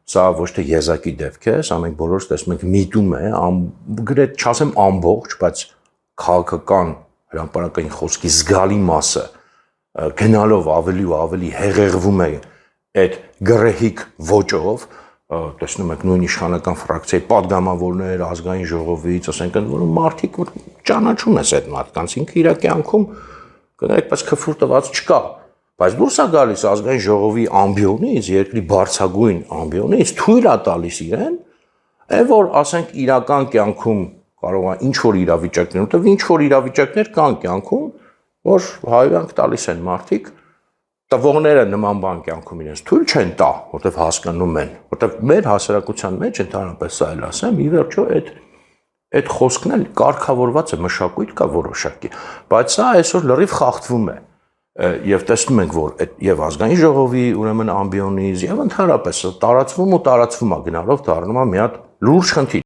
սա ոչ թե եզակի դեպք է, սա մենք բոլորս տեսնում ենք միտում է, գրեթե չասեմ ամբողջ, բայց քաղաքական հրապարակային խոսքի զգալի մասը գնալով ավելի ու ավելի հեղեղվում է այդ գրեհիկ ոճով, տեսնում եք նույն իշխանական ֆրակցիայի պատգամավորներ ազգային ժողովից, ասենք ընդ որում մարդիկ որ ճանաչում ես այդ մարդկանց, ինքը իր կյանքում այդպես քֆուր տված չկա, բայց դուրս է գալիս ազգային ժողովի ամբիոնից, երկրի բարձրագույն ամբիոնից, թույլ է տալիս իրեն, որ ասենք իրական կյանքում կարող է ինչ որ իրավիճակներ, որտեղ ինչ որ իրավիճակներ կան կյանքում, որ հայանք տալիս են մարդիկ, տվողները նման բան կյանքում իրենց թույլ չեն տա, որտեղ հասկանում են, որտեղ մեր հասարակության մեջ ընդհանրապես սա էլ ասեմ, ի վերջո այդ խոսքն էլ կարգավորված է, մշակույթ կա որոշակի, բայց սա այսօր լրիվ խախտվում է, եւ տեսնում ենք, որ եւ ազգային ժողովի ուրեմն ամբիոնից եւ ընդհանրապես տարածվում է գնալով դառնում է մի հատ լուրջ խնդիր